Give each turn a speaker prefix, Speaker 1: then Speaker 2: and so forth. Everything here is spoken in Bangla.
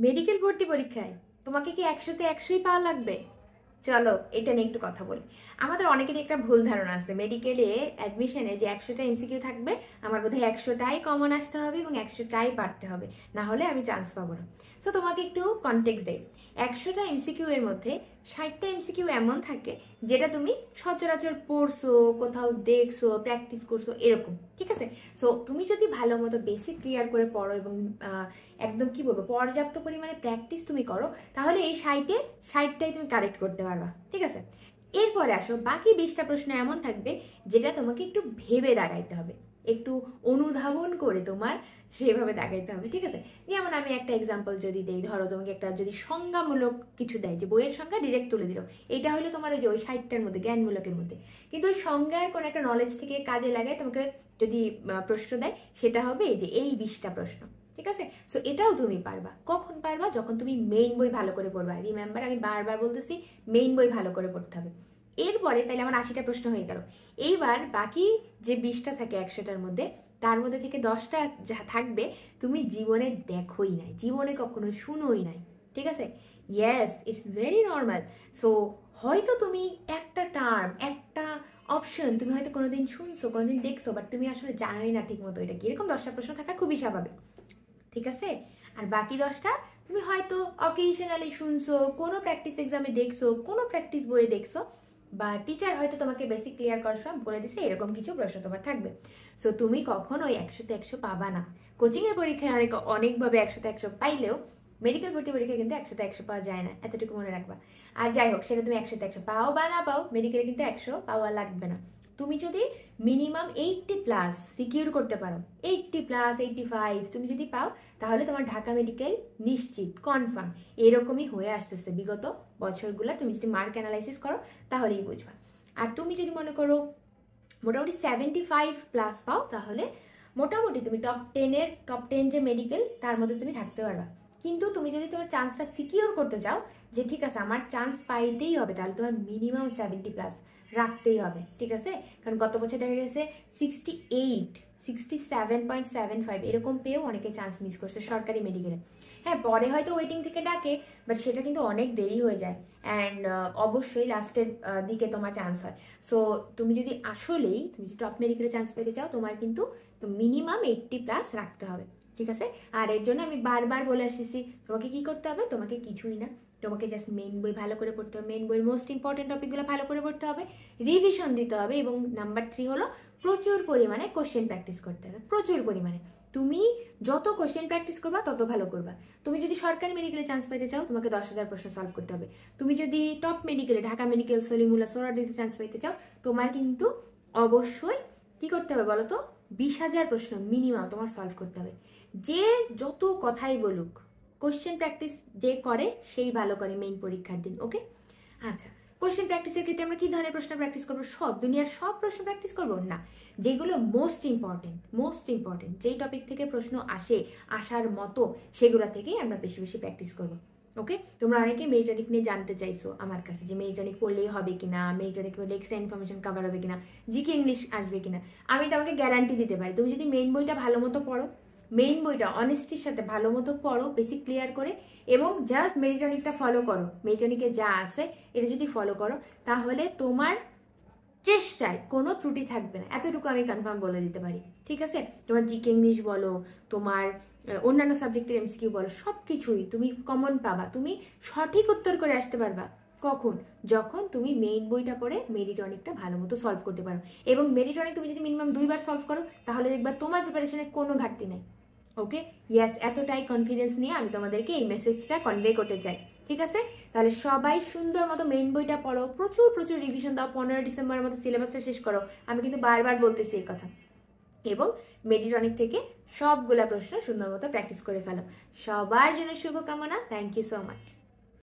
Speaker 1: মেডিকেল ভর্তি পরীক্ষায় তোমাকে কি 100তে 100ই পাওয়া লাগবে? চলো এটা নিয়ে একটু কথা বলি। আমাদের অনেকেরই একটা ভুল ধারণা আছে মেডিকেলে অ্যাডমিশনে যে 100টা এমসিকিউ থাকবে, আমার বোধহয় 100টাই কমন আসতে হবে এবং 100টাই পারতে হবে, না হলে আমি চান্স পাবো না। সো তোমাকে একটু কনটেক্সট দেই। 100টা এমসিকিউ এর মধ্যে 60টা এমসিকিউ এমন থাকে যেটা তুমি সচরাচর পড়ছো, কোথাও দেখছো, প্র্যাকটিস করছো, এরকম, ঠিক আছে? সো তুমি যদি ভালো মতো বেসিক ক্লিয়ার করে পড়ো এবং একদম কি বলবো পর্যাপ্ত পরিমাণে প্র্যাকটিস তুমি করো, তাহলে এই 60টাই তুমি কারেক্ট করতে পারবা, ঠিক আছে? এরপরে আসো বাকি 20টা প্রশ্ন এমন থাকবে যেটা তোমাকে একটু ভেবে দাগাইতে হবে, একটু অনুধাবন করে তোমার সেভাবে দাগাইতে হবে, ঠিক আছে? যেমন আমি একটা এক্সাম্পল যদি দেই, ধরো তোমাকে একটা যদি সংজ্ঞামূলক কিছু দেয়, যে বইয়ের সংজ্ঞা ডিরেক্ট তুলে দিল, এটা হলো তোমার ওই যে ওই 60টার মধ্যে জ্ঞানমূলকের মধ্যে, কিন্তু ওই সংজ্ঞার কোনো একটা নলেজ থেকে কাজে লাগায় তোমাকে যদি প্রশ্ন দেয়, সেটা হবে এই যে এই 20টা প্রশ্ন, ঠিক আছে? সো এটাও তুমি পারবা। কখন পারবা? যখন তুমি মেইন বই ভালো করে পড়বা। রিমেম্বার, আমি বারবার বলতেছি মেইন বই ভালো করে পড়তে হবে। এরপরে তাহলে আমার 80টা প্রশ্ন হয়ে গেল। এইবার বাকি যে 20টা থাকে 100টার মধ্যে, তার মধ্যে থেকে 10টা যা থাকবে তুমি জীবনে দেখোই নাই, জীবনে কখনো শুনোই নাই, ঠিক আছে? Yes, it's very normal. So হয়তো তুমি একটা টার্ম, একটা অপশন তুমি হয়তো কোনোদিন শুনছো, কোনোদিন দেখছো, বাট তুমি আসলে জানোই না ঠিক মতো এটা কি। এরকম 10টা প্রশ্ন থাকা খুবই স্বাভাবিক, ঠিক আছে? আর বাকি 10টা তুমি হয়তো অকেশনালি শুনছো, কোনো প্র্যাকটিস এক্সামে দেখছো, কোনো প্র্যাকটিস বইয়ে দেখছো, বা টিচার হয়তো তোমাকে বেসিক ক্লিয়ার করার সময় বলে দিছে এরকম কিছু প্রশ্ন তোমার থাকবে। সো তুমি কখনো ওই 100তে 100 পাবা না। কোচিং এর পরীক্ষায় অনেকভাবে 100তে 100 পাইলেও মেডিকেল ভর্তি পরীক্ষায় কিন্তু 100তে 100 পাওয়া যায় না, এতটুকু মনে রাখবা। আর যাই হোক, সেটা তুমি 100তে 100 পাও বা না পাও, মেডিকেলে কিন্তু 100 পাওয়া লাগবে না। তুমি যদি মিনিমাম 80+ সিকিউর করতে পারো, 80+, 85 তুমি যদি পাও, তাহলে তোমার ঢাকা মেডিকেল নিশ্চিত, কনফার্ম। এরকমই হয়ে আসতেছে বিগত বছরগুলো। তুমি যদি মার্ক অ্যানালাইসিস করো তাহলেই বুঝবা। আর তুমি যদি মনে করো মোটামুটি 75+ পাও, তাহলে মোটামুটি তুমি টপ 10 যে মেডিকেল তার মধ্যে তুমি থাকতে পারবা। কিন্তু তুমি যদি তোমার চান্সটা সিকিউর করতে চাও, যে ঠিক আছে আমার চান্স পাইতেই হবে, তাহলে তোমার মিনিমাম 70+ রাখতেই হবে, ঠিক আছে? কারণ গত বছর দেখা গেছে 68, 67.75 এরকম পেয়েও অনেকে চান্স মিস করছে সরকারি মেডিকেলে। হ্যাঁ, পরে হয়তো ওয়েটিং থেকে ডাকে, বাট সেটা কিন্তু অনেক দেরি হয়ে যায়, অ্যান্ড অবশ্যই লাস্টের দিকে তোমার চান্স হয়। সো তুমি যদি টপ মেডিকেলে চান্স পেতে চাও, তোমার কিন্তু মিনিমাম 80+ রাখতে হবে, ঠিক আছে? আর এর জন্য আমি বারবার বলে আসতেছি, তোমাকে কি করতে হবে? তোমাকে কিছুই না, তোমাকে জাস্ট মেইন বই ভালো করে পড়তে হবে, মেইন বইয়ের মোস্ট ইম্পর্টেন্ট টপিকগুলো ভালো করে পড়তে হবে, রিভিশন দিতে হবে, এবং নাম্বার 3 হলো প্রচুর পরিমাণে কোশ্চেন প্র্যাকটিস করতে হবে, প্রচুর পরিমাণে। তুমি যত কোশ্চেন প্র্যাকটিস করবা তত ভালো করবা। তুমি যদি সরকারি মেডিকেলে চান্স পেতে চাও, তোমাকে 10,000 প্রশ্ন সলভ করতে হবে। তুমি যদি টপ মেডিকেলে, ঢাকা মেডিকেল, সলিমুল্লাহ, সোহরাওয়ার্দীতে চান্স পেতে চাও, তোমার কিন্তু অবশ্যই কি করতে হবে বলো তো? 20,000 প্রশ্ন মিনিমাম তোমার সলভ করতে হবে। যে যত কথাই বলুক, কোশ্চেন প্র্যাকটিস যে করে সেই ভালো করে মেইন পরীক্ষার দিন, ওকে? আচ্ছা, কোশ্চেন প্র্যাকটিসের ক্ষেত্রে আমরা কি ধরনের প্রশ্ন প্র্যাকটিস করবো? সব দুনিয়ার সব প্রশ্ন প্র্যাকটিস করবো না, যেগুলো মোস্ট ইম্পর্টেন্ট যেই টপিক থেকে প্রশ্ন আসার মতো, সেগুলো থেকেই আমরা বেশি বেশি প্র্যাকটিস করবো, ওকে? তোমরা অনেকে মেরিটনিক নিয়ে জানতে চাইছো আমার কাছে, যে মেরিটনিক পড়লেই হবে কিনা, মেরিটনিক পড়লে এক্সট্রা ইনফরমেশন কভার হবে কিনা, জিকে ইংলিশ আসবে কিনা। আমি তোমাকে গ্যারান্টি দিতে পারি, তুমি যদি মেইন বইটা ভালো মতো পড়ো, মেইন বইটা অনেস্টির সাথে ভালো মতো পড়ো, বেসিক ক্লিয়ার করে, এবং জাস্ট মেরিটনিকটা ফলো করো, মেরিটনিকে যা আছে এটা যদি ফলো করো, তাহলে তোমার চেষ্টায় কোনো ত্রুটি থাকবে না, এতটুকু আমি কনফার্ম বলে দিতে পারি, ঠিক আছে? তোমার জিকে ইংলিশ বলো, তোমার অন্যান্য সাবজেক্টের এমসিকিউ বলো, সব কিছুই তুমি কমন পাবা, তুমি সঠিক উত্তর করে আসতে পারবা। কখন? যখন তুমি মেইন বইটা পড়ে মেরিটনিকটা ভালো মতো সলভ করতে পারো। এবং মেরিটনিক তুমি যদি মিনিমাম 2বার সলভ করো, তাহলে দেখবা তোমার প্রিপারেশনে কোনো ঘাটতি নেই, ওকে? ইয়েস, এতটাই কনফিডেন্স নিয়ে আমি তোমাদেরকে এই মেসেজটা কনভে করতে চাই, ঠিক আছে? তাহলে সবাই সুন্দর মতো মেইন বইটা পড়ো, প্রচুর প্রচুর রিভিশন দাও, 15 ডিসেম্বরের মতো সিলেবাসটা শেষ করো, আমি কিন্তু বারবার বলতেছি এই কথা। এবং মেরিটনিক থেকে সবগুলা প্রশ্ন সুন্দর মতো প্র্যাকটিস করে ফেলো। সবার জন্য শুভকামনা। Thank you so much.